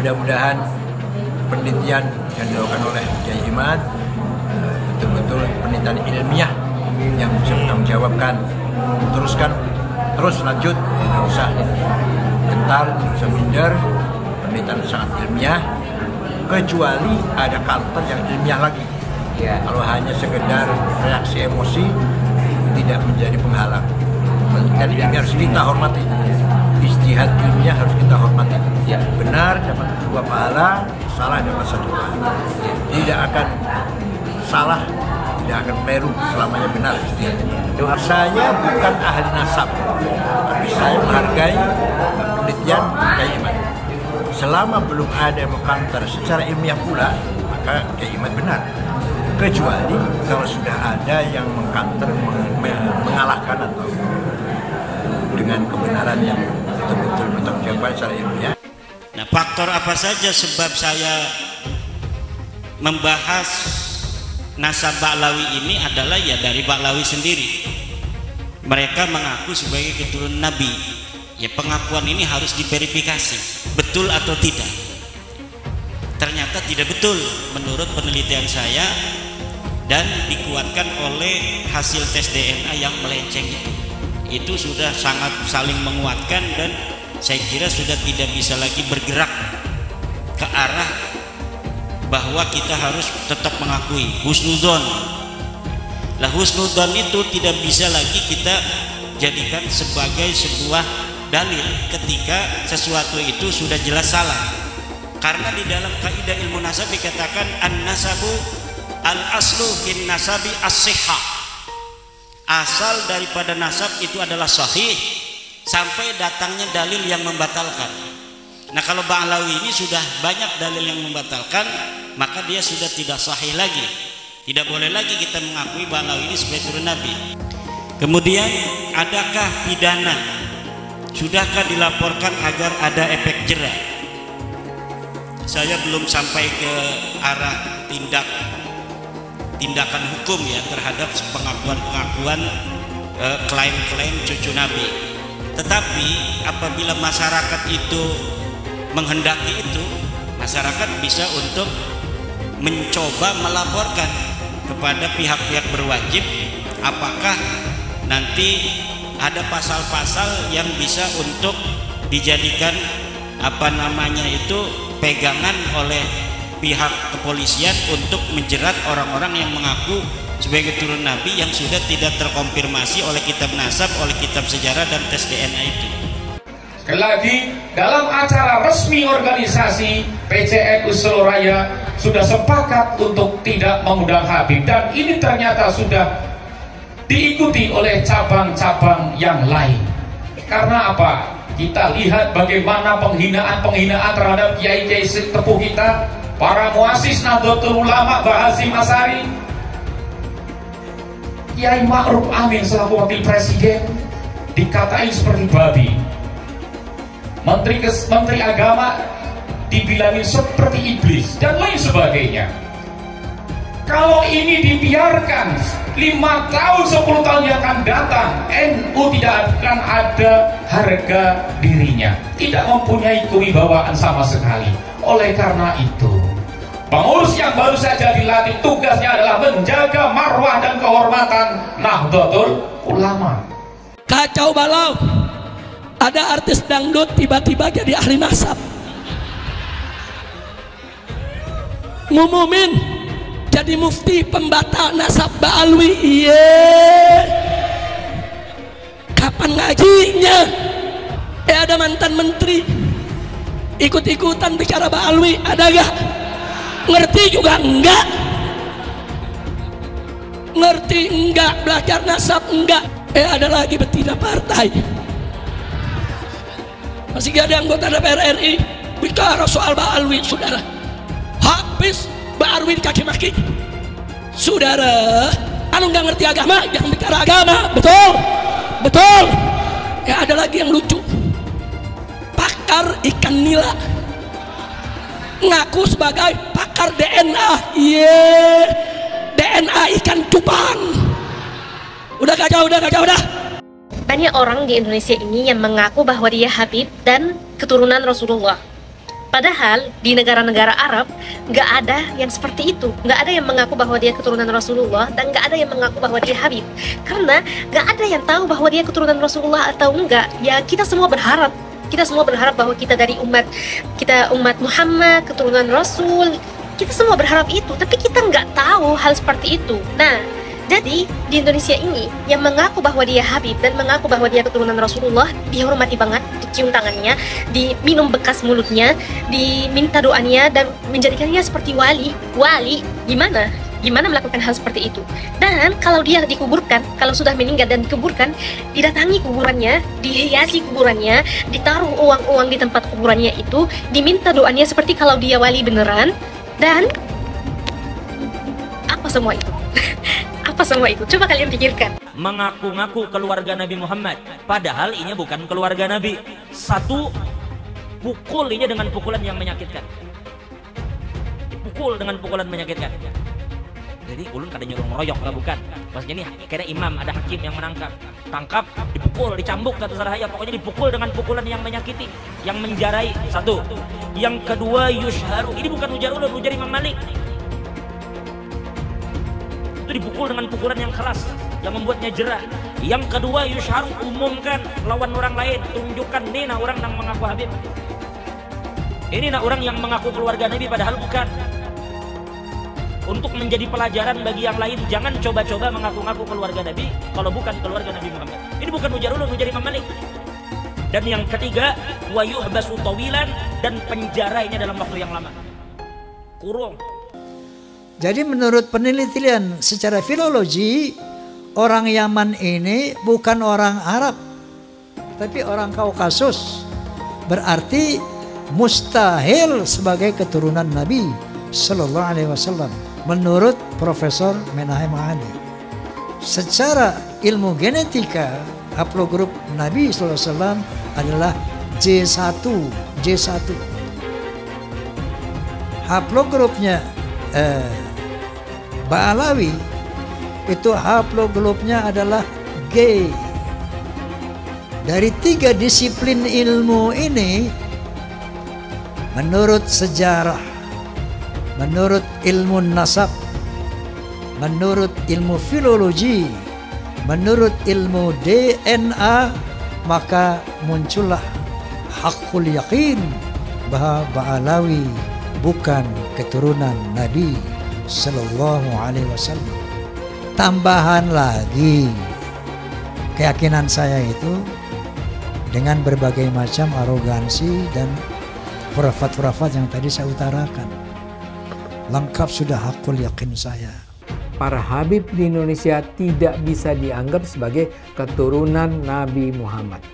Mudah-mudahan penelitian yang dilakukan oleh Kiai Imad betul-betul penelitian ilmiah yang bisa bertanggung jawabkan. Terus lanjut, tidak usah gentar, tidak usah minder. Penelitian sangat ilmiah, kecuali ada counter yang ilmiah lagi. Kalau hanya sekedar reaksi emosi tidak menjadi penghalang. Penelitian ilmiah harus kita hormati. Ijtihad ilmiah harus kita hormati. Benar dapat 2 pahala, salah dapat 1 pahala. Tidak akan salah, tidak akan keliru, selamanya benar ijtihadnya. Saya bukan ahli nasab, tapi saya menghargai penelitian Kiai Imad. Selama belum ada yang mengkantar secara ilmiah pula, maka Kiai Imad benar. Kecuali kalau sudah ada yang mengkantar, mengalahkan atau dengan kebenaran yang betul-betul bertanggung jawab secara ilmiah. Nah, faktor apa saja sebab saya membahas nasab Ba'lawi ini adalah ya dari Ba'lawi sendiri. Mereka mengaku sebagai keturunan Nabi. Ya, pengakuan ini harus diverifikasi, betul atau tidak. Ternyata tidak betul menurut penelitian saya dan dikuatkan oleh hasil tes DNA yang melenceng itu. Itu sudah sangat saling menguatkan dan saya kira sudah tidak bisa lagi bergerak ke arah bahwa kita harus tetap mengakui husnudzon. Lah, husnudzon itu tidak bisa lagi kita jadikan sebagai sebuah dalil ketika sesuatu itu sudah jelas salah. Karena di dalam kaidah ilmu nasab dikatakan an-nasabu al-aslu fin nasabi as-sihhah. Asal daripada nasab itu adalah sahih sampai datangnya dalil yang membatalkan. Nah, kalau Ba'lawi ini sudah banyak dalil yang membatalkan, maka dia sudah tidak sahih lagi. Tidak boleh lagi kita mengakui Ba'lawi ini sebagai turun Nabi. Kemudian, adakah pidana? Sudahkah dilaporkan agar ada efek jera? Saya belum sampai ke arah tindakan hukum ya terhadap pengakuan-pengakuan klaim-klaim cucu Nabi. Tetapi apabila masyarakat itu menghendaki itu, masyarakat bisa untuk mencoba melaporkan kepada pihak-pihak berwajib apakah nanti ada pasal-pasal yang bisa untuk dijadikan pegangan oleh pihak kepolisian untuk menjerat orang-orang yang mengaku sebagai turun Nabi yang sudah tidak terkonfirmasi oleh kitab nasab, oleh kitab sejarah dan tes DNA itu. Sekali lagi, dalam acara resmi organisasi PCNU Solo Raya sudah sepakat untuk tidak mengundang Habib, dan ini ternyata sudah diikuti oleh cabang-cabang yang lain. Karena apa? Kita lihat bagaimana penghinaan-penghinaan terhadap kiai-kiai sepuh kita, para muassis Nahdlatul Ulama, Mbah Hasyim Asy'ari, Kiai Ma'ruf Amin selaku wakil presiden dikatain seperti babi. Menteri agama dibilangin seperti iblis dan lain sebagainya. Kalau ini dibiarkan 5 tahun 10 tahun yang akan datang, NU tidak akan ada harga dirinya, tidak mempunyai kewibawaan sama sekali. Oleh karena itu, pengurus yang baru saja dilatih tugasnya adalah menjaga marwah dan kehormatan Nahdlatul Ulama. Kacau balau, ada artis dangdut tiba-tiba jadi ahli nasab, ngumumin jadi mufti pembatal nasab Ba'lawi. Kapan ngajinya? Ada mantan menteri ikut-ikutan bicara Ba'lawi, ada gak? Ngerti juga enggak? Ngerti enggak? Belajar nasab enggak? Ada lagi betina partai, masih ada anggota DPR RI bicara soal Ba'lawi. Saudara, habis Ba'lawi dikaki maki. Saudara, anu nggak ngerti agama jangan bicara agama. Betul, betul. Ada lagi yang lucu, pakar ikan nila ngaku sebagai pakar DNA. DNA ikan cupang. Udah kacau, udah. Banyak orang di Indonesia ini yang mengaku bahwa dia Habib dan keturunan Rasulullah. Padahal di negara-negara Arab nggak ada yang seperti itu, nggak ada yang mengaku bahwa dia keturunan Rasulullah dan nggak ada yang mengaku bahwa dia Habib, karena nggak ada yang tahu bahwa dia keturunan Rasulullah atau enggak. Ya kita semua berharap bahwa kita dari umat Muhammad, keturunan Rasul, kita semua berharap itu, tapi kita nggak tahu hal seperti itu. Nah, jadi di Indonesia ini yang mengaku bahwa dia Habib dan mengaku bahwa dia keturunan Rasulullah dihormati banget, dicium tangannya, diminum bekas mulutnya, diminta doanya dan menjadikannya seperti wali. Gimana melakukan hal seperti itu? Dan kalau dia dikuburkan, kalau sudah meninggal dan dikuburkan, didatangi kuburannya, dihiasi kuburannya, ditaruh uang-uang di tempat kuburannya itu, diminta doanya seperti kalau dia wali beneran, dan apa semua itu? Apa semua itu? Coba kalian pikirkan. Mengaku-ngaku keluarga Nabi Muhammad, padahal ini bukan keluarga Nabi. Satu, pukul ini dengan pukulan yang menyakitkan. Dipukul dengan pukulan menyakitkan. Jadi ulun kada nyuruh ngeroyok, bukan. Maksudnya ini kira imam, ada hakim yang menangkap. Tangkap, dipukul, dicambuk kata saraya. Pokoknya dipukul dengan pukulan yang menyakiti, yang menjarai. Satu. Yang kedua, yushharu. Ini bukan ujar ulun, ujar Imam Malik. Itu dipukul dengan pukulan yang keras yang membuatnya jerah. Yang kedua, yushharu, umumkan lawan orang lain, tunjukkan nih nah orang yang mengaku Habib, ini nah orang yang mengaku keluarga Nabi padahal bukan. Untuk menjadi pelajaran bagi yang lain, jangan coba-coba mengaku-ngaku keluarga Nabi kalau bukan keluarga Nabi Muhammad. Ini bukan ujar ulun, ujar Imam Malik. Dan yang ketiga, wa yuhbasu tawilan, dan penjaranya dalam waktu yang lama, kurung. Jadi menurut penelitian secara filologi, orang Yaman ini bukan orang Arab, tapi orang Kaukasus. Berarti mustahil sebagai keturunan Nabi Sallallahu Alaihi Wasallam. Menurut Profesor Menahem Ali, secara ilmu genetika haplogrup Nabi Sallallahu Alaihi Wasallam adalah J1. Haplogrupnya Ba'alawi itu haplogrupnya adalah G. Dari 3 disiplin ilmu ini, menurut sejarah, menurut ilmu nasab, menurut ilmu filologi, menurut ilmu DNA, maka muncullah hakul yakin bahwa Ba'alawi bukan keturunan Nabi Sallallahu Alaihi Wasallam. Tambahan lagi, keyakinan saya itu dengan berbagai macam arogansi dan khurafat-khurafat yang tadi saya utarakan, lengkap sudah hakul yakin saya. Para Habib di Indonesia tidak bisa dianggap sebagai keturunan Nabi Muhammad.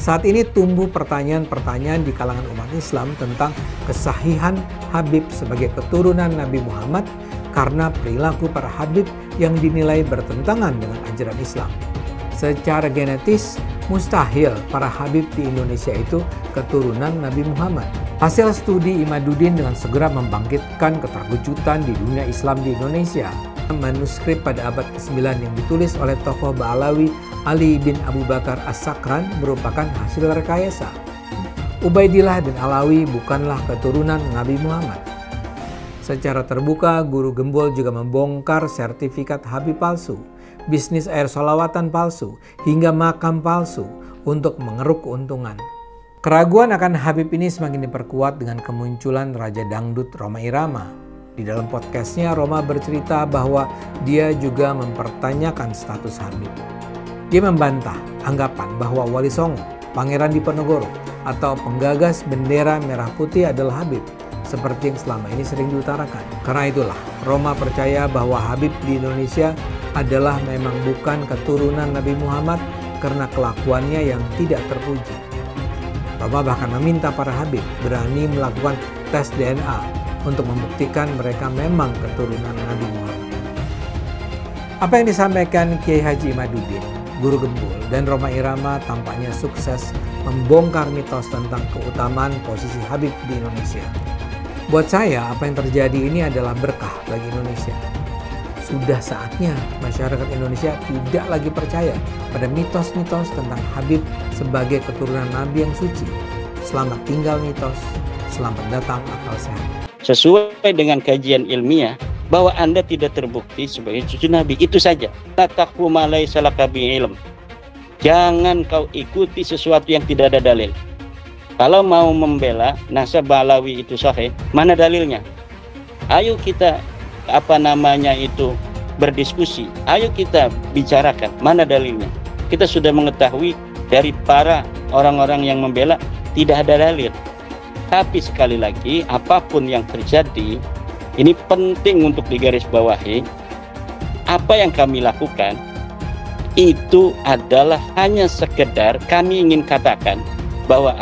Saat ini tumbuh pertanyaan-pertanyaan di kalangan umat Islam tentang kesahihan Habib sebagai keturunan Nabi Muhammad karena perilaku para Habib yang dinilai bertentangan dengan ajaran Islam. Secara genetis, mustahil para Habib di Indonesia itu keturunan Nabi Muhammad. Hasil studi Imaduddin dengan segera membangkitkan keterkejutan di dunia Islam di Indonesia. Manuskrip pada abad ke-9 yang ditulis oleh tokoh Ba'alawi Ali bin Abu Bakar As-Sakran merupakan hasil rekayasa. Ubaidillah dan Alawi bukanlah keturunan Nabi Muhammad. Secara terbuka, Guru Gembul juga membongkar sertifikat Habib palsu, bisnis air sholawatan palsu, hingga makam palsu untuk mengeruk keuntungan. Keraguan akan Habib ini semakin diperkuat dengan kemunculan Raja Dangdut Rhoma Irama. Di dalam podcastnya, Rhoma bercerita bahwa dia juga mempertanyakan status Habib. Dia membantah anggapan bahwa Wali Songo, Pangeran Diponegoro, atau penggagas bendera merah putih adalah Habib, seperti yang selama ini sering diutarakan. Karena itulah, Rhoma percaya bahwa Habib di Indonesia adalah memang bukan keturunan Nabi Muhammad karena kelakuannya yang tidak terpuji. Rhoma bahkan meminta para Habib berani melakukan tes DNA untuk membuktikan mereka memang keturunan Nabi Muhammad. Apa yang disampaikan Kiai Haji Imaduddin, Guru Gembul, dan Rhoma Irama tampaknya sukses membongkar mitos tentang keutamaan posisi Habib di Indonesia. Buat saya, apa yang terjadi ini adalah berkah bagi Indonesia. Sudah saatnya masyarakat Indonesia tidak lagi percaya pada mitos-mitos tentang Habib sebagai keturunan Nabi yang suci. Selamat tinggal mitos, Selamat datang akal sehat. Sesuai dengan kajian ilmiah bahwa Anda tidak terbukti sebagai cucu Nabi, itu saja. La taqfu ma laysa laka bihi ilm. Jangan kau ikuti sesuatu yang tidak ada dalil. Kalau mau membela nasab Ba'alawi itu sahih, mana dalilnya? Ayo kita berdiskusi. Ayo kita bicarakan mana dalilnya. Kita sudah mengetahui dari para orang-orang yang membela tidak ada dalil. Tapi sekali lagi, apapun yang terjadi, ini penting untuk digarisbawahi. Apa yang kami lakukan itu adalah hanya sekedar kami ingin katakan bahwa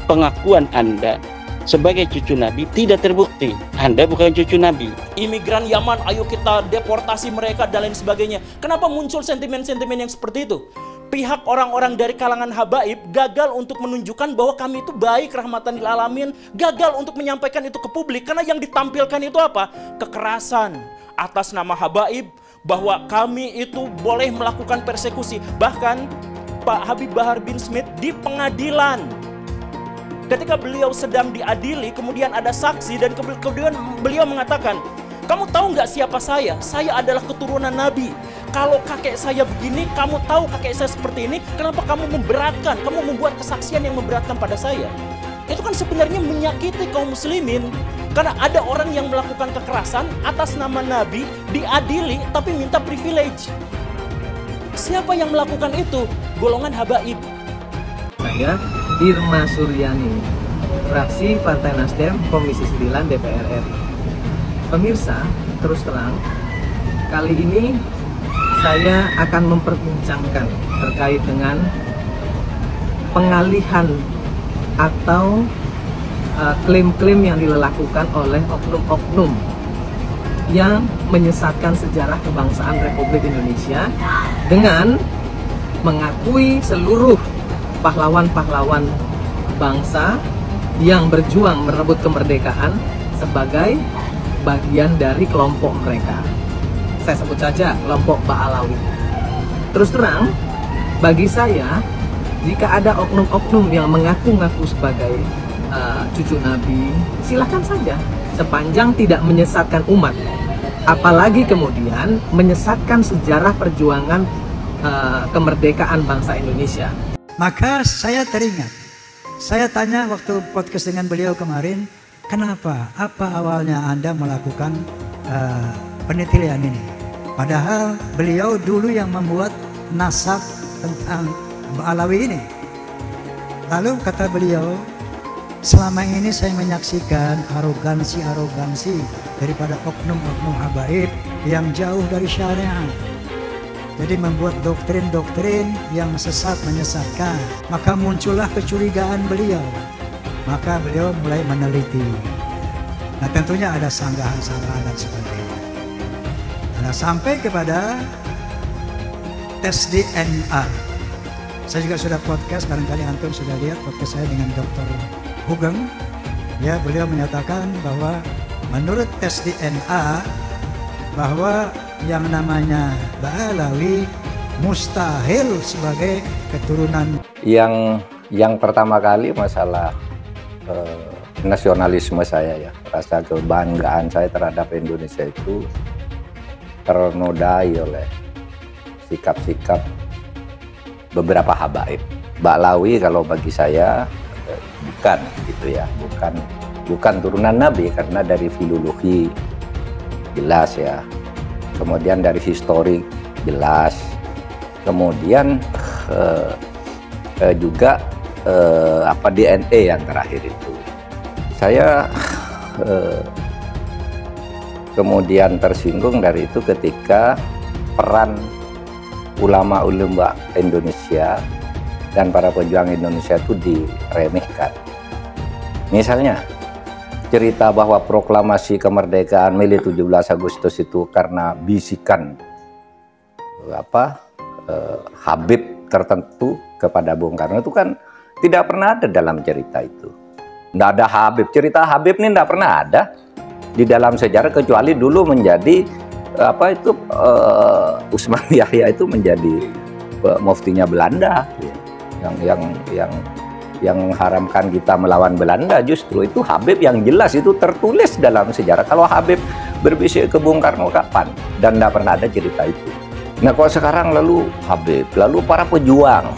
pengakuan Anda sebagai cucu Nabi tidak terbukti. Anda bukan cucu Nabi. Imigran Yaman, ayo kita deportasi mereka dan lain sebagainya. Kenapa muncul sentimen-sentimen yang seperti itu? Pihak orang-orang dari kalangan habaib gagal untuk menunjukkan bahwa kami itu baik, rahmatan lil alamin, gagal untuk menyampaikan itu ke publik. Karena yang ditampilkan itu apa? Kekerasan atas nama habaib, bahwa kami itu boleh melakukan persekusi. Bahkan Pak Habib Bahar bin Smith di pengadilan, ketika beliau sedang diadili, kemudian ada saksi dan kemudian beliau mengatakan, kamu tahu nggak siapa saya? Saya adalah keturunan Nabi. Kalau kakek saya begini, kamu tahu kakek saya seperti ini, kenapa kamu memberatkan? Kamu membuat kesaksian yang memberatkan pada saya. Itu kan sebenarnya menyakiti kaum muslimin. Karena ada orang yang melakukan kekerasan atas nama Nabi, diadili tapi minta privilege. Siapa yang melakukan itu? Golongan habaib. Saya Irma Suryani, fraksi Partai Nasdem, Komisi 9 DPR RI. Pemirsa, terus terang, kali ini saya akan memperbincangkan terkait dengan pengalihan atau klaim-klaim yang dilakukan oleh oknum-oknum yang menyesatkan sejarah kebangsaan Republik Indonesia dengan mengakui seluruh pahlawan-pahlawan bangsa yang berjuang merebut kemerdekaan sebagai bagian dari kelompok mereka. Saya sebut saja kelompok Ba'alawi. Terus terang, bagi saya, jika ada oknum-oknum yang mengaku-ngaku sebagai cucu Nabi, silahkan saja, sepanjang tidak menyesatkan umat, apalagi kemudian menyesatkan sejarah perjuangan kemerdekaan bangsa Indonesia. Maka saya teringat, saya tanya waktu podcast dengan beliau kemarin, kenapa, apa awalnya Anda melakukan penelitian ini? Padahal beliau dulu yang membuat nasab tentang Ba'alawi ini. Lalu kata beliau, selama ini saya menyaksikan arogansi daripada oknum-oknum habaib yang jauh dari syariat. Jadi membuat doktrin-doktrin yang sesat, menyesatkan. Maka muncullah kecurigaan beliau. Maka beliau mulai meneliti. Nah tentunya ada sanggahan-sanggahan dan sebagainya. Nah sampai kepada tes DNA. Saya juga sudah podcast, barangkali antum sudah lihat podcast saya dengan Dr. Hugeng. Ya, beliau menyatakan bahwa menurut tes DNA bahwa yang namanya Ba'alawi mustahil sebagai keturunan. Yang pertama kali masalah nasionalisme saya, ya, rasa kebanggaan saya terhadap Indonesia itu ternodai oleh sikap-sikap beberapa habaib. Ba'alawi kalau bagi saya bukan gitu ya, bukan turunan Nabi, karena dari filologi jelas ya, kemudian dari historik jelas, kemudian juga DNA yang terakhir itu. Saya kemudian tersinggung dari itu ketika peran ulama-ulama Indonesia dan para pejuang Indonesia itu diremehkan. Misalnya cerita bahwa proklamasi kemerdekaan Mei 17 Agustus itu karena bisikan Habib tertentu kepada Bung Karno, itu kan tidak pernah ada dalam cerita itu. Tidak ada Habib, cerita Habib ini tidak pernah ada di dalam sejarah, kecuali dulu menjadi Usman Yahya itu menjadi muftinya Belanda, yang mengharamkan kita melawan Belanda, justru itu Habib yang jelas itu tertulis dalam sejarah. Kalau Habib berbisik ke Bung Karno kapan? Dan tidak pernah ada cerita itu. Nah kalau sekarang lalu Habib, lalu para pejuang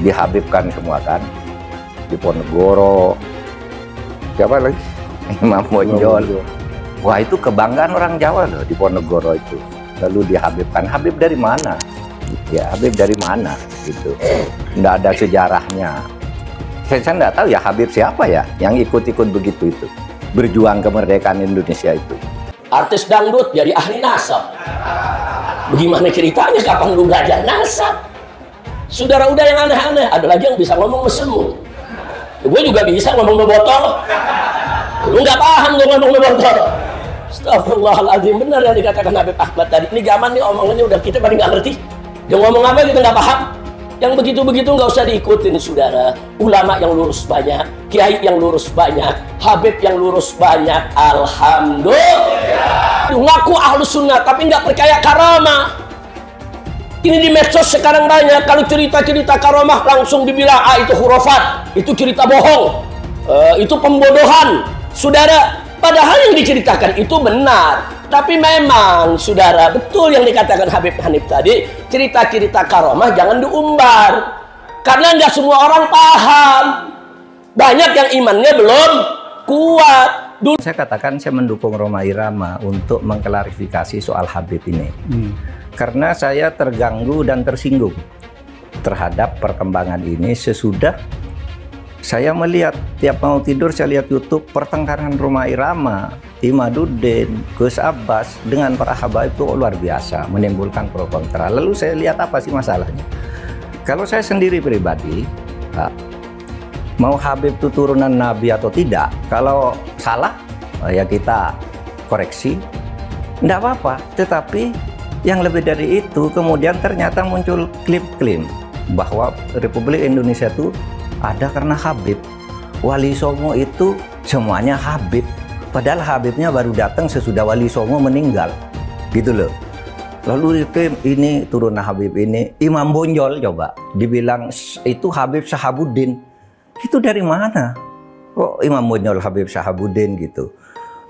dihabibkan semua kan, Diponegoro, siapa lagi? Imam Bonjol. Wah itu kebanggaan orang Jawa loh, Diponegoro itu. Lalu dihabibkan. Habib dari mana? Ya Habib dari mana gitu. Nggak ada sejarahnya. Saya nggak tahu ya Habib siapa ya yang ikut-ikut begitu itu. Berjuang kemerdekaan Indonesia itu. Artis dangdut jadi ahli nasab. Bagaimana ceritanya, kapan lu belajar nasab? Saudara udah yang aneh-aneh, ada lagi yang bisa ngomong mesemu. Gue juga bisa ngomong botol. Lu nggak paham gue ngomong botol. Astagfirullahaladzim, benar yang dikatakan Habib Ahmad tadi. Ini zaman nih omongannya udah kita paling nggak ngerti. Dia ngomong apa kita nggak paham. Yang begitu-begitu nggak usah diikutin saudara. Ulama yang lurus banyak, kiai yang lurus banyak, Habib yang lurus banyak. Alhamdulillah. Ngaku ahlus sunnah tapi nggak percaya karamah. Ini di medsos sekarang banyak. Kalau cerita-cerita karamah langsung dibilang itu khurafat, itu cerita bohong, itu pembodohan, saudara. Padahal yang diceritakan itu benar. Tapi memang, saudara, betul yang dikatakan Habib Hanif tadi, cerita-cerita karamah jangan diumbar. Karena nggak semua orang paham. Banyak yang imannya belum kuat. Saya katakan saya mendukung Rhoma Irama untuk mengklarifikasi soal Habib ini. Karena saya terganggu dan tersinggung terhadap perkembangan ini sesudah saya melihat tiap mau tidur saya lihat YouTube pertengkaran Rhoma Irama, Imaduddin, Gus Abbas dengan para habaib itu luar biasa, menimbulkan pro kontra. Lalu saya lihat apa sih masalahnya? Kalau saya sendiri pribadi, mau Habib itu turunan Nabi atau tidak, kalau salah ya kita koreksi, enggak apa-apa. Tetapi yang lebih dari itu kemudian ternyata muncul klip-klip bahwa Republik Indonesia itu ada karena Habib. Wali Songo itu semuanya Habib. Padahal Habibnya baru datang sesudah Wali Songo meninggal. Gitu loh. Lalu ini turunan Habib ini. Imam Bonjol coba. Dibilang itu Habib Sahabuddin. Itu dari mana? Kok Imam Bonjol Habib Sahabuddin gitu.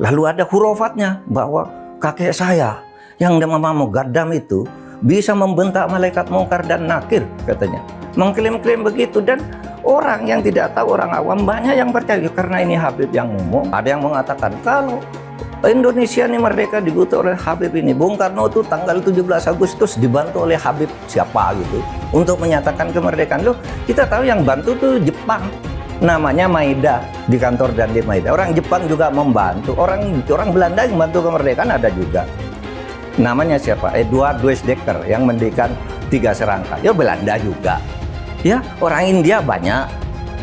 Lalu ada hurufatnya bahwa kakek saya yang nama Mugaddam itu bisa membentak malaikat mungkar dan nakir katanya. Mengklaim-klaim begitu dan orang yang tidak tahu, orang awam banyak yang percaya karena ini Habib yang ngomong. Ada yang mengatakan kalau Indonesia ini merdeka dibutuh oleh Habib ini. Bung Karno itu tanggal 17 Agustus dibantu oleh Habib siapa gitu untuk menyatakan kemerdekaan. Loh, kita tahu yang bantu tuh Jepang. Namanya Maeda di kantor dan di Maeda. Orang Jepang juga membantu. Orang Belanda yang membantu kemerdekaan ada juga. Namanya siapa? Edward Weizsäcker yang mendirikan 3 serangka. Ya Belanda juga. Ya, orang India banyak,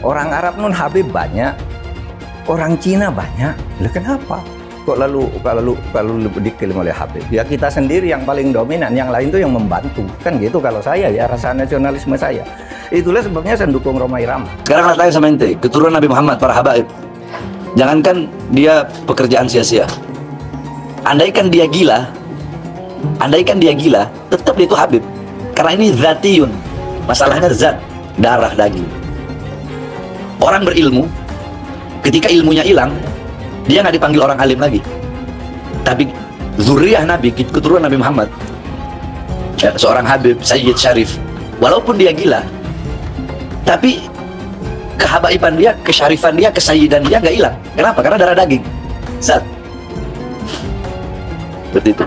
orang Arab non Habib banyak, orang Cina banyak. Lah kenapa? Kok lalu diklaim oleh Habib? Ya kita sendiri yang paling dominan, yang lain tuh yang membantu. Kan gitu kalau saya ya, rasa nasionalisme saya. Itulah sebabnya saya dukung Rhoma Irama. Sekarang tanya sama ente, keturunan Nabi Muhammad para habaib. Jangankan dia pekerjaan sia-sia. Andaikan dia gila, tetap dia itu Habib. Karena ini zatiyun. Masalahnya zat, darah, daging. Orang berilmu, ketika ilmunya hilang, dia nggak dipanggil orang alim lagi. Tapi zuriyah Nabi, keturunan Nabi Muhammad, seorang Habib, Sayyid Syarif, walaupun dia gila, tapi kehabaiban dia, kesyarifan dia, kesayyidan dia nggak hilang. Kenapa? Karena darah daging, zat. Seperti itu.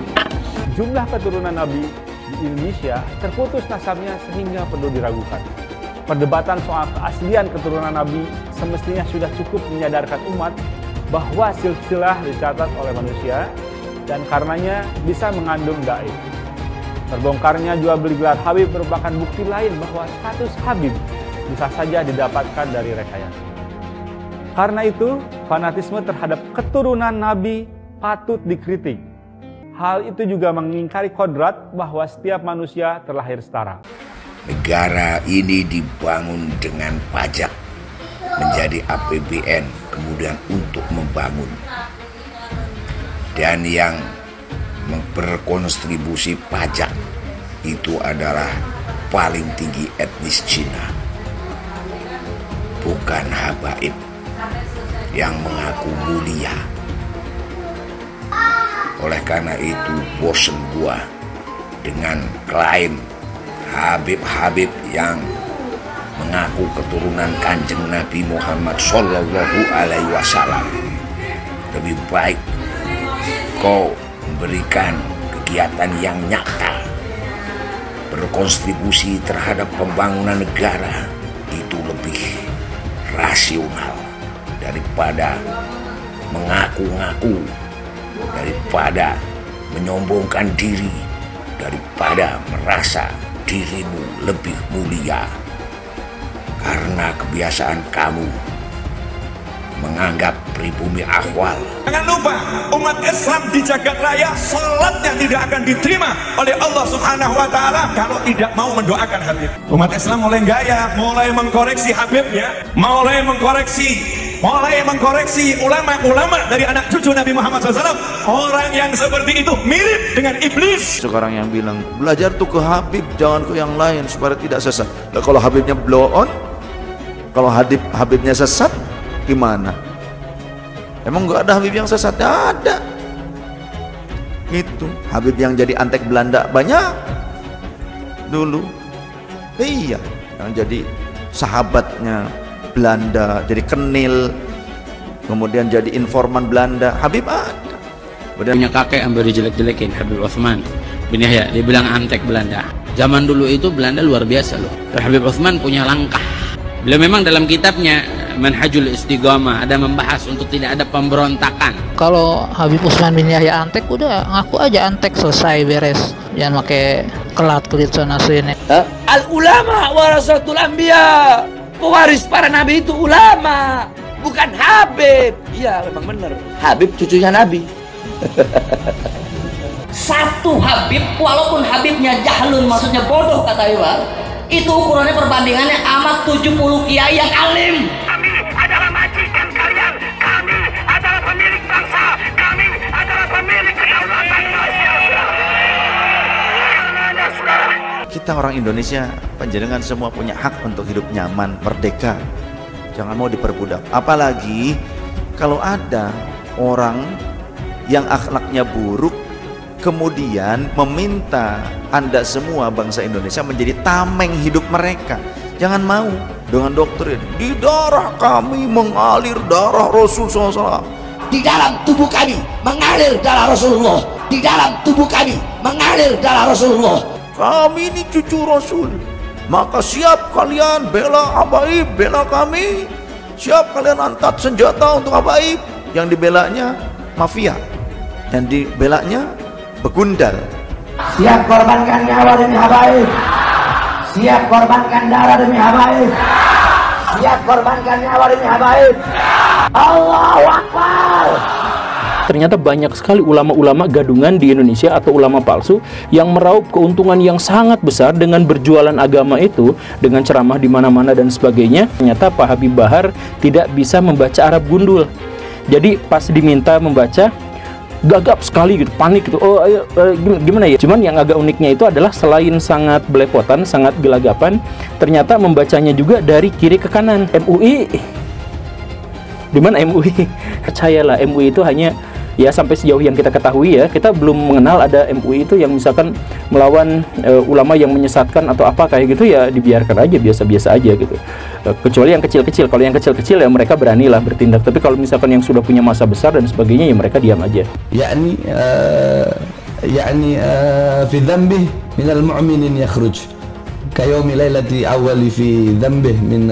Jumlah keturunan Nabi di Indonesia terputus nasabnya sehingga perlu diragukan. Perdebatan soal keaslian keturunan Nabi semestinya sudah cukup menyadarkan umat bahwa silsilah dicatat oleh manusia dan karenanya bisa mengandung gaib. Terbongkarnya jual beli gelar Habib merupakan bukti lain bahwa status Habib bisa saja didapatkan dari rekayasa. Karena itu, fanatisme terhadap keturunan Nabi patut dikritik. Hal itu juga mengingkari kodrat bahwa setiap manusia terlahir setara. Negara ini dibangun dengan pajak, menjadi APBN, kemudian untuk membangun. Dan yang berkontribusi pajak itu adalah paling tinggi etnis Cina. bukan habaib yang mengaku mulia. Oleh karena itu bosen gua dengan klaim Habib-Habib yang mengaku keturunan Kanjeng Nabi Muhammad Sallallahu Alaihi Wasallam. Lebih baik kau memberikan kegiatan yang nyata, berkontribusi terhadap pembangunan negara, itu lebih rasional daripada mengaku-ngaku, daripada menyombongkan diri, daripada merasa dirimu lebih mulia. Karena kebiasaan kamu menganggap pribumi ahwal. Jangan lupa, umat Islam di jagat raya salatnya tidak akan diterima oleh Allah Subhanahu wa Ta'ala kalau tidak mau mendoakan Habib. Umat Islam mulai gaya, mulai mengkoreksi Habibnya, mulai mengkoreksi ulama-ulama dari anak cucu Nabi Muhammad SAW. Orang yang seperti itu mirip dengan iblis. Sekarang yang bilang belajar tuh ke Habib, jangan ke yang lain supaya tidak sesat. Nah, kalau Habibnya blow on, kalau Habibnya sesat gimana? Emang nggak ada Habib yang sesat? Ada. Itu Habib yang jadi antek Belanda banyak dulu. Iya, yang jadi sahabatnya Belanda, jadi kenil, kemudian jadi informan Belanda. Habib ada. Punya kakek yang baru jelek-jelekin, Habib Utsman bin Yahya, dia bilang antek Belanda. Zaman dulu itu Belanda luar biasa loh. Habib Utsman punya langkah. Beliau memang dalam kitabnya Manhajul Istiqamah ada membahas untuk tidak ada pemberontakan. Kalau Habib Utsman bin Yahya antek, udah ngaku aja antek, selesai, beres. Jangan pakai kelat-kelit sana sini. Al ulama warasatul anbiya. Pewaris para nabi itu ulama, bukan Habib. Iya, memang benar. Habib cucunya Nabi. Satu Habib, walaupun Habibnya jahlun, maksudnya bodoh kata Iwan, itu ukurannya perbandingannya amat 70 kiai yang alim. Kami adalah majikan kalian, kami adalah pemilik bangsa, kami adalah pemilik kedaulatan Indonesia. Kita orang Indonesia, panjenengan semua punya hak untuk hidup nyaman, merdeka. Jangan mau diperbudak. Apalagi kalau ada orang yang akhlaknya buruk kemudian meminta Anda semua bangsa Indonesia menjadi tameng hidup mereka. Jangan mau dengan doktrin di darah kami mengalir darah Rasul SAW. Di dalam tubuh kami mengalir darah Rasulullah. Di dalam tubuh kami mengalir darah Rasulullah. Kami ini cucu Rasul, maka siap kalian bela habaib, bela kami. Siap kalian angkat senjata untuk habaib. Yang dibelanya mafia, yang dibelanya begundal. Siap korbankan nyawa demi habaib. Siap korbankan darah demi habaib. Siap korbankan nyawa demi habaib. Allahu Akbar. Ternyata banyak sekali ulama-ulama gadungan di Indonesia atau ulama palsu yang meraup keuntungan yang sangat besar dengan berjualan agama itu, dengan ceramah di mana-mana dan sebagainya. Ternyata Pak Habib Bahar tidak bisa membaca Arab gundul. Jadi pas diminta membaca, gagap sekali gitu, panik gitu. Oh, ayo, gimana ya? Cuman yang agak uniknya itu adalah selain sangat belepotan, sangat gelagapan, ternyata membacanya juga dari kiri ke kanan. MUI, di mana MUI? Percayalah, MUI itu hanya, ya sampai sejauh yang kita ketahui ya, kita belum mengenal ada MUI itu yang misalkan melawan ulama yang menyesatkan atau apa kayak gitu, ya dibiarkan aja, biasa-biasa aja gitu. Kecuali yang kecil-kecil. Kalau yang kecil-kecil ya mereka beranilah bertindak. Tapi kalau misalkan yang sudah punya masa besar dan sebagainya, ya mereka diam aja. Yani fi dhanbih min al-mu'minin yakhruj kayawmi lailati awwali fi dhanbih min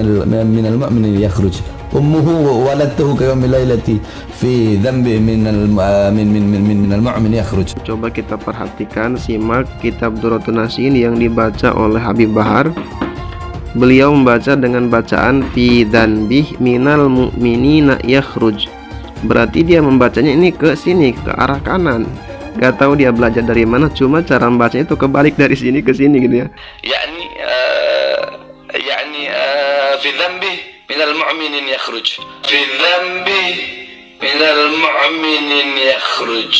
al-mu'minin yakhruj. Ummuhu waladtuhu kayawmi lailati fi dhanbi min al-mu'min yakhruj. Coba kita perhatikan, simak kitab Durratun Nasihin yang dibaca oleh Habib Bahar. Beliau membaca dengan bacaan fi dhanbih minal mu'minina yakhruj. Berarti dia membacanya ini ke sini, ke arah kanan. Gak tahu dia belajar dari mana, cuma cara membacanya itu kebalik dari sini ke sini gitu ya. Yani fi dhanbih minal mu'minin yakhruj. Fi dhanbih minal mu'minin yakhruj.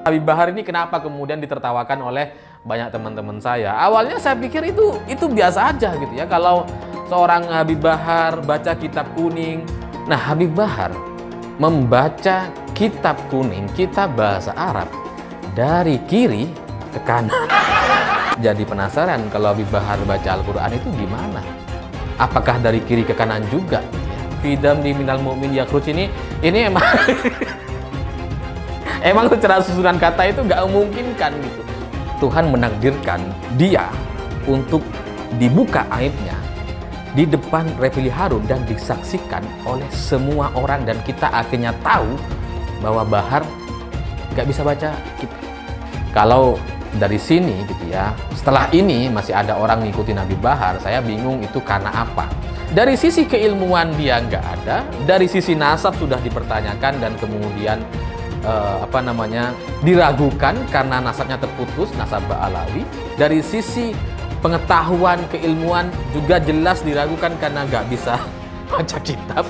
Habib Bahar ini kenapa kemudian ditertawakan oleh banyak teman-teman saya? Awalnya saya pikir itu biasa aja gitu ya. Kalau seorang Habib Bahar baca kitab kuning. Nah, Habib Bahar membaca kitab kuning, kitab bahasa Arab dari kiri ke kanan. Jadi penasaran kalau Habib Bahar baca Al-Quran itu gimana? Apakah dari kiri ke kanan juga? Fidam di minal mu'min yakhruj ini emang emang secara susunan kata itu nggak memungkinkan gitu. Tuhan menakdirkan dia untuk dibuka aibnya di depan Refli Harun dan disaksikan oleh semua orang, dan kita akhirnya tahu bahwa Bahar nggak bisa baca kitab. Kalau dari sini gitu ya, setelah ini masih ada orang ngikutin Habib Bahar, saya bingung itu karena apa. Dari sisi keilmuan dia nggak ada, dari sisi nasab sudah dipertanyakan dan kemudian diragukan karena nasabnya terputus, nasab Ba'alawi. Dari sisi pengetahuan keilmuan juga jelas diragukan karena nggak bisa baca kitab.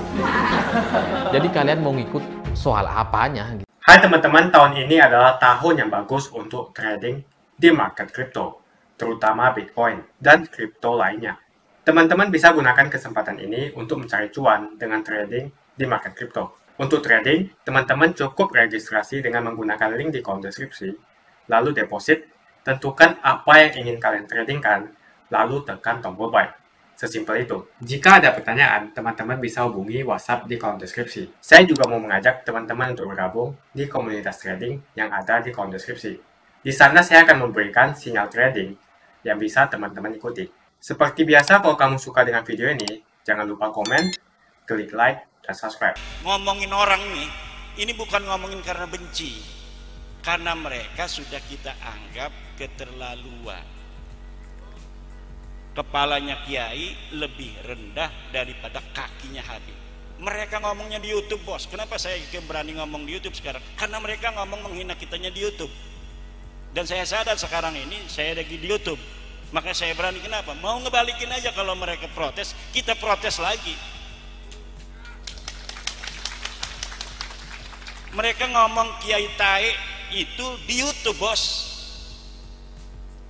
Jadi kalian mau ngikut soal apanya? Hai teman-teman, tahun ini adalah tahun yang bagus untuk trading di market kripto, terutama Bitcoin dan kripto lainnya. Teman-teman bisa gunakan kesempatan ini untuk mencari cuan dengan trading di market kripto. Untuk trading, teman-teman cukup registrasi dengan menggunakan link di kolom deskripsi, lalu deposit, tentukan apa yang ingin kalian tradingkan, lalu tekan tombol buy. Sesimpel itu. Jika ada pertanyaan, teman-teman bisa hubungi WhatsApp di kolom deskripsi. Saya juga mau mengajak teman-teman untuk bergabung di komunitas trading yang ada di kolom deskripsi. Di sana saya akan memberikan sinyal trading yang bisa teman-teman ikuti. Seperti biasa, kalau kamu suka dengan video ini, jangan lupa komen, klik like, dan subscribe. Ngomongin orang nih, ini bukan ngomongin karena benci, karena mereka sudah kita anggap keterlaluan. Kepalanya kiai lebih rendah daripada kakinya Habib. Mereka ngomongnya di YouTube, bos. Kenapa saya berani ngomong di YouTube sekarang? Karena mereka ngomong menghina kitanya di YouTube. Dan saya sadar sekarang ini saya lagi di YouTube, makanya saya berani. Kenapa? Mau ngebalikin aja. Kalau mereka protes, kita protes lagi. Mereka ngomong Kiai Tae itu di YouTube, bos.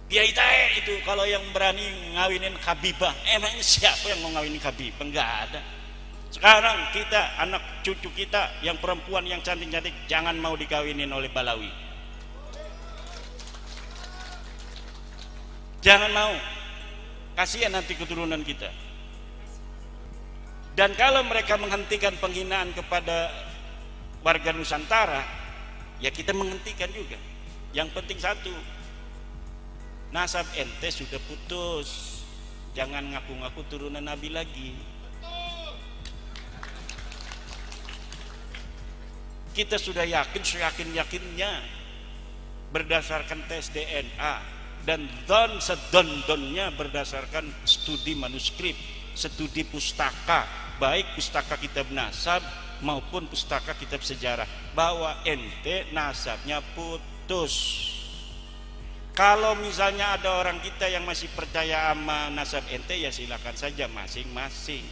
Kiai Tae itu kalau yang berani ngawinin Habibah, emangnya siapa yang mau ngawinin Habibah? Enggak ada. Sekarang kita, anak cucu kita yang perempuan yang cantik-cantik, jangan mau dikawinin oleh Balawi. Jangan mau. Kasihan nanti keturunan kita. Dan kalau mereka menghentikan penghinaan kepada warga Nusantara, ya kita menghentikan juga. Yang penting satu, nasab ente sudah putus. Jangan ngaku-ngaku turunan Nabi lagi. Kita sudah yakin, seyakin-yakinnya berdasarkan tes DNA dan sedon-donnya berdasarkan studi manuskrip, studi pustaka, baik pustaka kitab nasab maupun pustaka kitab sejarah, bahwa ente nasabnya putus. Kalau misalnya ada orang kita yang masih percaya sama nasab ente, ya silakan saja masing-masing.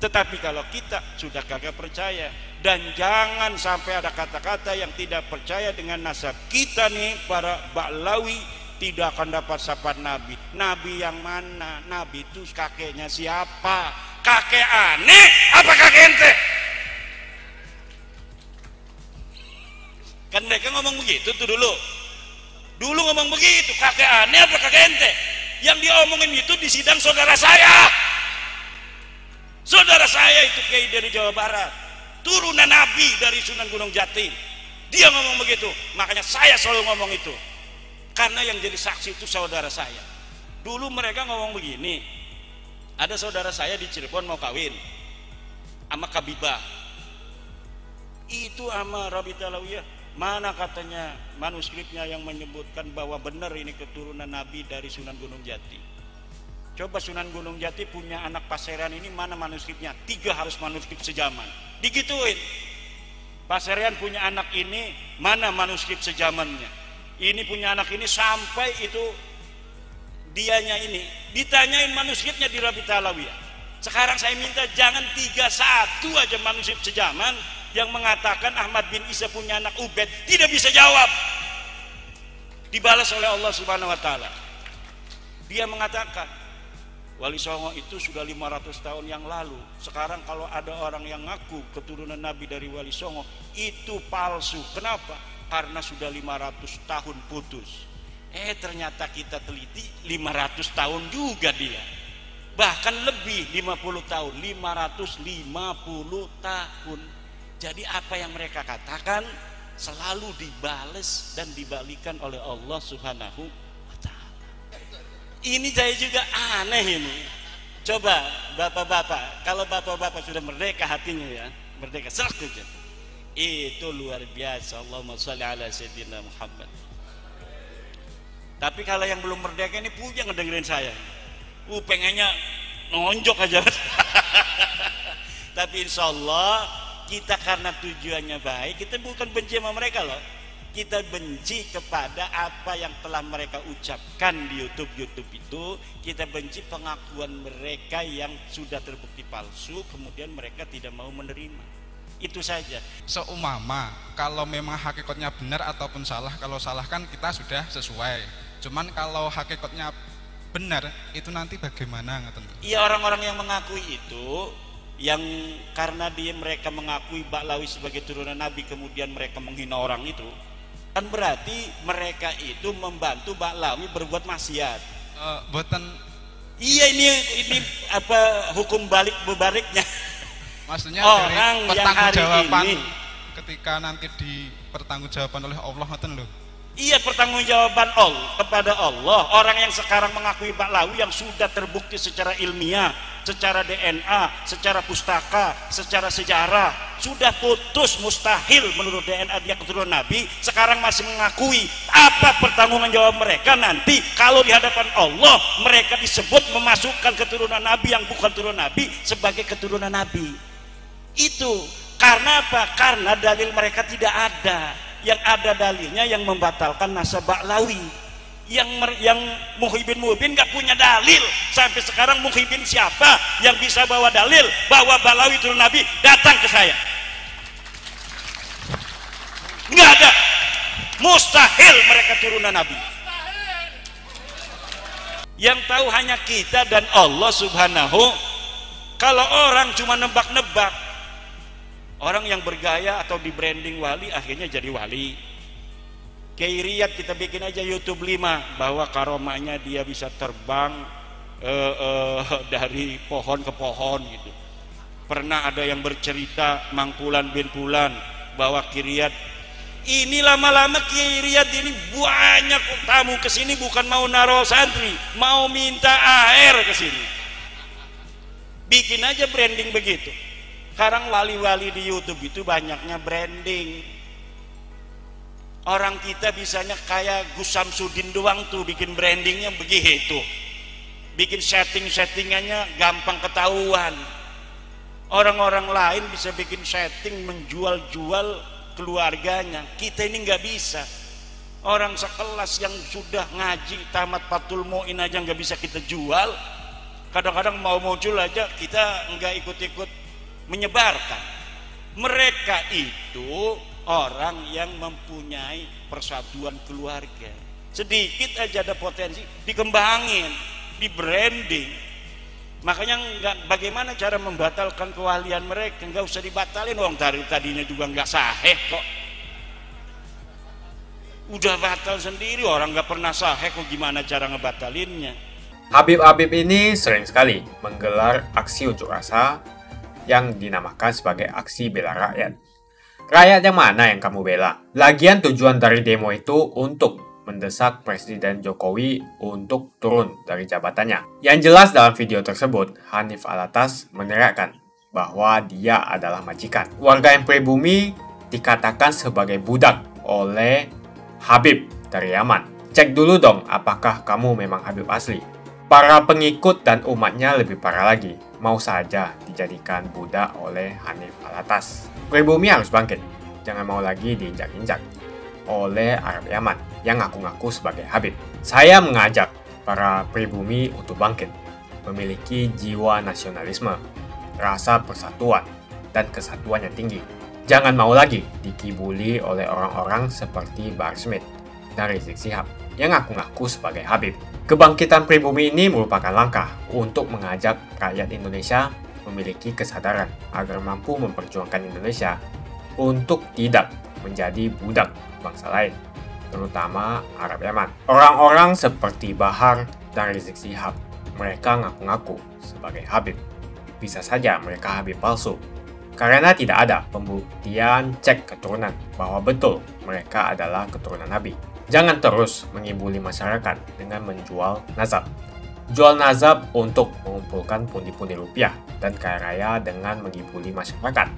Tetapi kalau kita sudah kagak percaya, dan jangan sampai ada kata-kata yang tidak percaya dengan nasab kita nih, para Ba'lawi tidak akan dapat syafaat Nabi. Nabi yang mana? Nabi itu kakeknya siapa? Kakek aneh apa kakek ente? Kan mereka ngomong begitu tuh dulu ngomong begitu, kakek aneh apa kakek ente? Yang diomongin itu di sidang saudara saya itu kiai dari Jawa Barat, turunan Nabi dari Sunan Gunung Jati. Dia ngomong begitu, makanya saya selalu ngomong itu, karena yang jadi saksi itu saudara saya. Dulu mereka ngomong begini, ada saudara saya di Cirebon mau kawin sama Kabibah, itu sama Rabi Talawiyah. Mana katanya manuskripnya yang menyebutkan bahwa benar ini keturunan Nabi dari Sunan Gunung Jati? Coba Sunan Gunung Jati punya anak Paserian ini, mana manuskripnya? 3 harus manuskrip sejaman. Digituin. Paserian punya anak ini, mana manuskrip sejamannya? Ini punya anak ini, sampai itu dianya ini ditanyain manuskripnya di Rabi Talawiyah. Sekarang saya minta jangan 3-1 aja manuskrip sejaman yang mengatakan Ahmad bin Isa punya anak Ubed, tidak bisa jawab. Dibalas oleh Allah Subhanahu wa taala. Dia mengatakan Wali Songo itu sudah 500 tahun yang lalu. Sekarang kalau ada orang yang ngaku keturunan Nabi dari Wali Songo, itu palsu. Kenapa? Karena sudah 500 tahun putus. Ternyata kita teliti 500 tahun juga dia. Bahkan lebih 50 tahun, 550 tahun. Jadi apa yang mereka katakan selalu dibales dan dibalikan oleh Allah Subhanahu wa Ta'ala. Ini saya juga aneh ini. Coba bapak-bapak, kalau bapak-bapak sudah merdeka hatinya ya, merdeka serak saja. Itu luar biasa. Allahumma sholli ala sayyidina Muhammad. Tapi kalau yang belum merdeka ini punya ngedengerin saya. Pengennya nonjok aja. Tapi insya Allah kita karena tujuannya baik, kita bukan benci sama mereka loh. Kita benci kepada apa yang telah mereka ucapkan di YouTube itu. Kita benci pengakuan mereka yang sudah terbukti palsu, kemudian mereka tidak mau menerima. Itu saja. Seumama kalau memang hakikatnya benar ataupun salah, kalau salah kan kita sudah sesuai. Cuman kalau hakikatnya benar, itu nanti bagaimana? Iya, orang-orang yang mengakui itu, yang karena mereka mengakui Ba'lawi sebagai turunan Nabi, kemudian mereka menghina orang itu, kan berarti mereka itu membantu Ba'lawi berbuat maksiat. Buatan. Iya, ini apa hukum balik bebaliknya? Maksudnya orang dari yang hari ini ketika nanti dipertanggungjawaban oleh Allah, ngoten lho. Iya, pertanggungjawaban Allah kepada Allah. Orang yang sekarang mengakui Ba'lawi yang sudah terbukti secara ilmiah, secara DNA, secara pustaka, secara sejarah, sudah putus, mustahil menurut DNA dia keturunan Nabi, sekarang masih mengakui. Apa pertanggungan jawab mereka nanti kalau di hadapan Allah mereka disebut memasukkan keturunan Nabi yang bukan turunan Nabi sebagai keturunan Nabi? Itu karena apa? Karena dalil mereka tidak ada. Yang ada dalilnya yang membatalkan nasab Ba'lawi. Yang Muhyiddin nggak punya dalil. Sampai sekarang Muhyiddin siapa yang bisa bawa dalil bahwa Ba'lawi turun Nabi? Datang ke saya. Nggak ada. Mustahil mereka turunan Nabi. Yang tahu hanya kita dan Allah Subhanahu. Kalau orang cuma nebak-nebak, orang yang bergaya atau di branding wali akhirnya jadi wali. Kiai Riyad kita bikin aja YouTube 5 bahwa karomahnya dia bisa terbang dari pohon ke pohon gitu. Pernah ada yang bercerita Mangkulan bin Pulan bahwa Kiai Riyad ini lama-lama Kiai Riyad ini banyak tamu kesini bukan mau naruh santri, mau minta air kesini. Bikin aja branding begitu. Sekarang wali-wali di YouTube itu banyaknya branding. Orang kita bisanya kayak Gus Samsudin doang tuh bikin brandingnya begitu. Bikin setting-settingannya gampang ketahuan. Orang-orang lain bisa bikin setting menjual-jual keluarganya. Kita ini nggak bisa. Orang sekelas yang sudah ngaji tamat Fathul Mu'in aja nggak bisa kita jual. Kadang-kadang mau muncul aja kita nggak ikut-ikut menyebarkan. Mereka itu orang yang mempunyai persatuan keluarga. Sedikit aja ada potensi dikembangin, di branding. Makanya bagaimana cara membatalkan kewalian mereka? Nggak usah dibatalin, orang tadinya juga nggak sahih kok. Udah batal sendiri, orang nggak pernah sahih kok, gimana cara ngebatalinnya? Habib-habib ini sering sekali menggelar aksi unjuk rasa yang dinamakan sebagai aksi bela rakyat. Rakyat yang mana yang kamu bela? Lagian tujuan dari demo itu untuk mendesak Presiden Jokowi untuk turun dari jabatannya. Yang jelas dalam video tersebut, Hanif Alatas meneriakkan bahwa dia adalah majikan. Warga yang pribumi dikatakan sebagai budak oleh Habib dari Yaman. Cek dulu dong apakah kamu memang Habib asli. Para pengikut dan umatnya lebih parah lagi, mau saja dijadikan budak oleh Hanif Alatas. Pribumi harus bangkit, jangan mau lagi diinjak-injak oleh Arab Yaman yang ngaku-ngaku sebagai Habib. Saya mengajak para pribumi untuk bangkit, memiliki jiwa nasionalisme, rasa persatuan, dan kesatuan yang tinggi. Jangan mau lagi dikibuli oleh orang-orang seperti Bahar Smith dan Rizik Syihab yang ngaku-ngaku sebagai Habib. Kebangkitan pribumi ini merupakan langkah untuk mengajak rakyat Indonesia memiliki kesadaran agar mampu memperjuangkan Indonesia untuk tidak menjadi budak bangsa lain, terutama Arab Yaman. Orang-orang seperti Bahar dan Rizik Syihab, mereka ngaku-ngaku sebagai Habib. Bisa saja mereka Habib palsu, karena tidak ada pembuktian cek keturunan bahwa betul mereka adalah keturunan Nabi. Jangan terus mengibuli masyarakat dengan menjual nazab. Jual nazab untuk mengumpulkan pundi-pundi rupiah dan kaya raya dengan mengibuli masyarakat.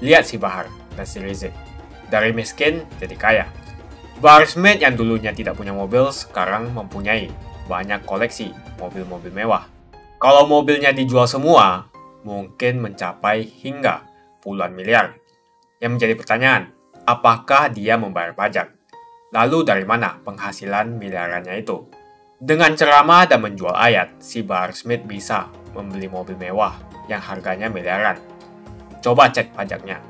Lihat si Bahar dan si Rizik, dari miskin jadi kaya. Bahar Smith yang dulunya tidak punya mobil sekarang mempunyai banyak koleksi mobil-mobil mewah. Kalau mobilnya dijual semua, mungkin mencapai hingga puluhan miliar. Yang menjadi pertanyaan, apakah dia membayar pajak? Lalu dari mana penghasilan miliarannya itu? Dengan ceramah dan menjual ayat, si Bahar Smith bisa membeli mobil mewah yang harganya miliaran. Coba cek pajaknya.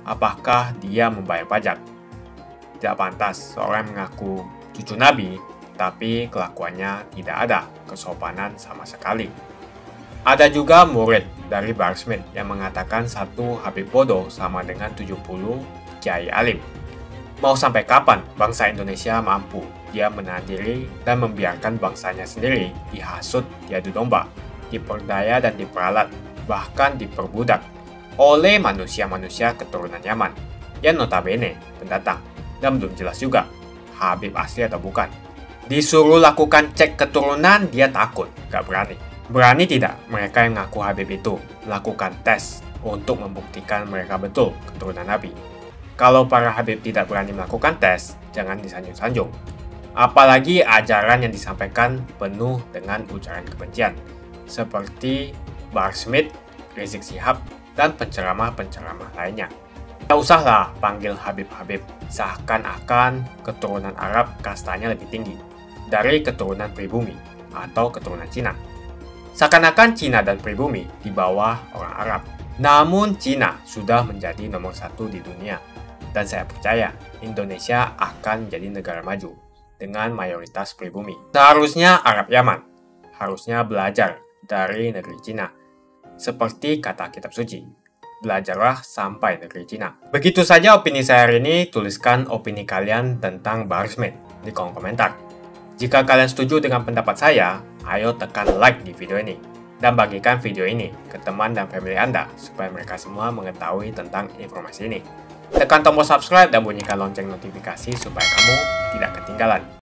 Apakah dia membayar pajak? Tidak pantas seorang mengaku cucu Nabi, tapi kelakuannya tidak ada kesopanan sama sekali. Ada juga murid dari Bahar Smith yang mengatakan satu Habib bodoh sama dengan 70 kiai alim. Mau sampai kapan bangsa Indonesia mampu dia menahan diri dan membiarkan bangsanya sendiri dihasut, diadu domba, diperdaya dan diperalat, bahkan diperbudak oleh manusia-manusia keturunan Yaman yang notabene pendatang dan belum jelas juga Habib asli atau bukan. Disuruh lakukan cek keturunan, dia takut, gak berani. Berani tidak mereka yang ngaku Habib itu melakukan tes untuk membuktikan mereka betul keturunan Nabi? Kalau para Habib tidak berani melakukan tes, jangan disanjung-sanjung. Apalagi ajaran yang disampaikan penuh dengan ujaran kebencian, seperti Bahar Smith, Rizik Syihab, dan penceramah-penceramah lainnya. Tak usahlah panggil Habib-Habib, seakan-akan keturunan Arab kastanya lebih tinggi dari keturunan pribumi atau keturunan Cina. Seakan-akan Cina dan pribumi di bawah orang Arab. Namun Cina sudah menjadi nomor 1 di dunia. Dan saya percaya Indonesia akan menjadi negara maju dengan mayoritas pribumi. Seharusnya Arab Yaman harusnya belajar dari negeri Cina. Seperti kata kitab suci, belajarlah sampai negeri Cina. Begitu saja opini saya hari ini. Tuliskan opini kalian tentang Bahar Smith di kolom komentar. Jika kalian setuju dengan pendapat saya, ayo tekan like di video ini. Dan bagikan video ini ke teman dan family Anda supaya mereka semua mengetahui tentang informasi ini. Tekan tombol subscribe dan bunyikan lonceng notifikasi supaya kamu tidak ketinggalan